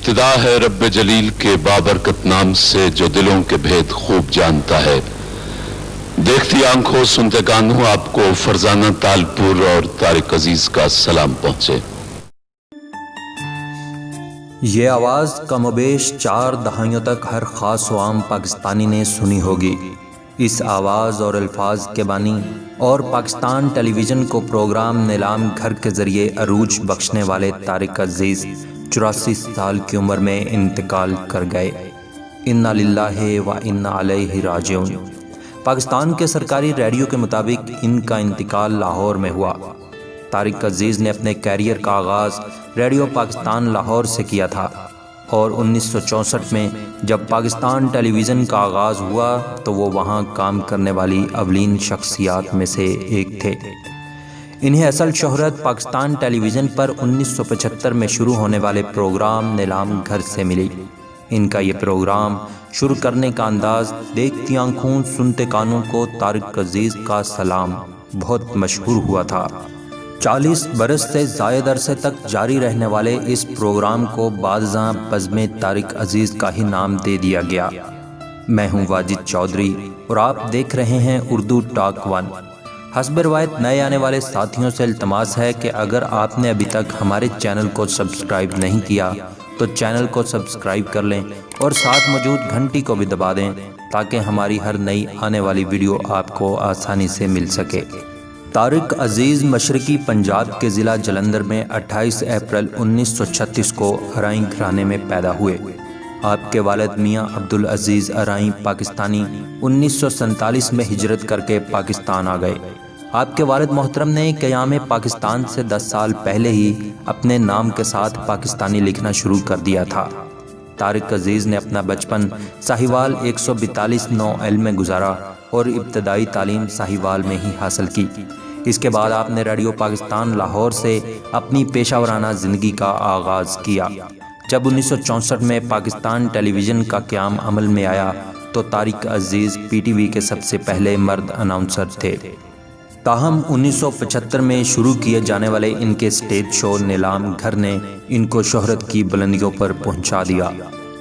इब्तिदा है रब्ब जलील के बाबरकत नाम से जो दिलों के भेद खूब जानता है। देखती आंखों सुनते कानों आपको फरजाना तालपुर और तारिक अजीज का सलाम पहुंचे। ये आवाज़ कमोबेश 4 दहाइयों तक हर ख़ास व आम पाकिस्तानी ने सुनी होगी। इस आवाज़ और अल्फाज के बानी और पाकिस्तान टेलीविज़न को प्रोग्राम नीलाम घर के ज़रिए अरूज बख्शने वाले तारिक अजीज़ 84 साल की उम्र में इंतकाल कर गए। इन्ना लिल्लाहि व इन्ना अलैहि राजिऊन। पाकिस्तान के सरकारी रेडियो के मुताबिक इनका इंतकाल लाहौर में हुआ। तारिक अजीज़ ने अपने कैरियर का आगाज़ रेडियो पाकिस्तान लाहौर से किया था और 1964 में जब पाकिस्तान टेलीविज़न का आगाज़ हुआ तो वो वहाँ काम करने वाली अवलीन शख्सियात में से एक थे। इन्हें असल शोहरत पाकिस्तान टेलीविज़न पर 1975 में शुरू होने वाले प्रोग्राम नीलाम घर से मिली। इनका ये प्रोग्राम शुरू करने का अंदाज़ देखती आंखों सुनते कानों को तारिक अजीज़ का सलाम बहुत मशहूर हुआ था। 40 बरस से ज़ायद अरसे तक जारी रहने वाले इस प्रोग्राम को बादशाह बज़्म तारिक अजीज़ का ही नाम दे दिया गया। मैं हूं वाजिद चौधरी और आप देख रहे हैं उर्दू टॉक 1। हस्ब रवायत नए आने वाले साथियों से इल्तमास है कि अगर आपने अभी तक हमारे चैनल को सब्सक्राइब नहीं किया तो चैनल को सब्सक्राइब कर लें और साथ मौजूद घंटी को भी दबा दें ताकि हमारी हर नई आने वाली वीडियो आपको आसानी से मिल सके। तारिक अजीज़ मशरकी पंजाब के ज़िला जलंधर में 28 अप्रैल 1936 को अराई घराने में पैदा हुए। आपके वालिद मियाँ अब्दुल अजीज़ अराई पाकिस्तानी 1947 में हिजरत करके पाकिस्तान आ गए। आपके वालिद मोहतरम ने क़याम पाकिस्तान से 10 साल पहले ही अपने नाम के साथ पाकिस्तानी लिखना शुरू कर दिया था। तारिक अजीज़ ने अपना बचपन साहिवाल 142-9L में गुजारा और इब्तदाई तालीम साहिवाल में ही हासिल की। इसके बाद आपने रेडियो पाकिस्तान लाहौर से अपनी पेशावराना ज़िंदगी का आगाज़ किया। जब 1964 में पाकिस्तान टेलीविज़न का क़याम अमल में आया तो तारिक अजीज़ PTV के सबसे पहले मर्द अनाउंसर थे। ताहम 1975 में शुरू किए जाने वाले इनके स्टेज शो नीलाम घर ने इनको शोहरत की बुलंदियों पर पहुंचा दिया।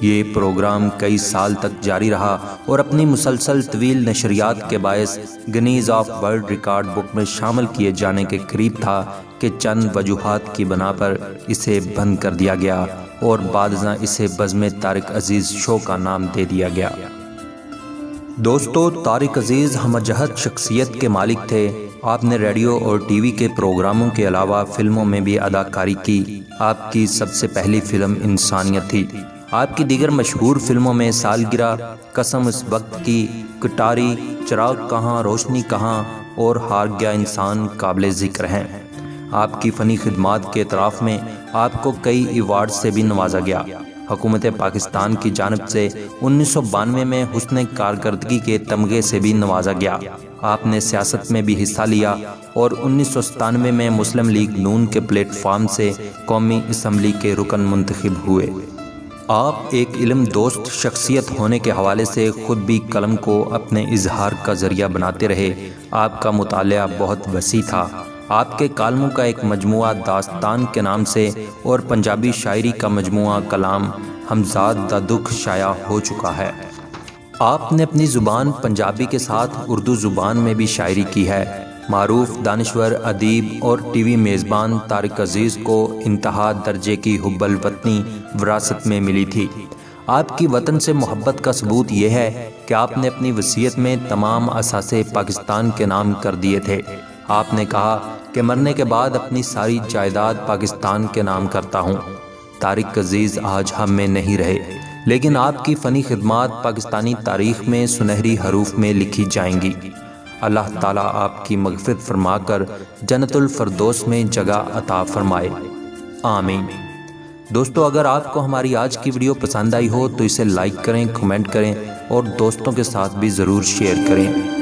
ये प्रोग्राम कई साल तक जारी रहा और अपनी मुसलसल तवील नशरियात के बायस Guinness of world record book में शामिल किए जाने के करीब था कि चंद वजूहात की बना पर इसे बंद कर दिया गया और बादशाह इसे बज़्म तारिक अजीज़ शो का नाम दे दिया गया। दोस्तों, तारिक अजीज़ हमजहत शख्सियत के मालिक थे। आपने रेडियो और टीवी के प्रोग्रामों के अलावा फिल्मों में भी अदाकारी की। आपकी सबसे पहली फिल्म इंसानियत थी। आपकी दीगर मशहूर फिल्मों में सालगिरह, कसम इस वक्त की, कटारी, चिराग कहाँ रोशनी कहाँ और हार गया इंसान काबिल ज़िक्र हैं। आपकी फ़नी खिदमात के एतराफ़ में आपको कई अवार्ड से भी नवाजा गया। हुकूमत पाकिस्तान की जानिब से 1992 में हुस्न कारकर्दगी के तमगे से भी नवाजा गया। आपने सियासत में भी हिस्सा लिया और 1997 में मुस्लिम लीग नून के प्लेटफार्म से कौमी असम्बली के रुकन मुंतखब हुए। आप एक इल्म दोस्त शख्सियत होने के हवाले से ख़ुद भी कलम को अपने इजहार का ज़रिया बनाते रहे। आपका मुतालिया बहुत वसी था। आपके कालमों का एक मजमुआ दास्तान के नाम से और पंजाबी शायरी का मजमुआ कलाम हमजाद दा दुख शाया हो चुका है। आपने अपनी ज़ुबान पंजाबी के साथ उर्दू ज़ुबान में भी शायरी की है। मारूफ दानिश्वर अदीब और टीवी मेज़बान तारिक अजीज़ को इंतहा दर्जे की हुब्बल वतनी विरासत में मिली थी। आपकी वतन से मोहब्बत का सबूत यह है कि आपने अपनी वसीयत में तमाम असासे पाकिस्तान के नाम कर दिए थे। आपने कहा कि मरने के बाद अपनी सारी जायदाद पाकिस्तान के नाम करता हूँ। तारिक अजीज़ आज हम में नहीं रहे, लेकिन आपकी फ़नी खिदमात पाकिस्तानी तारीख़ में सुनहरी हरूफ में लिखी जाएंगी। अल्लाह ताला आपकी मग़फ़िरत फरमाकर जन्नतुल फ़िरदौस में जगह अता फरमाए, आमीन। दोस्तों, अगर आपको हमारी आज की वीडियो पसंद आई हो तो इसे लाइक करें, कमेंट करें और दोस्तों के साथ भी ज़रूर शेयर करें।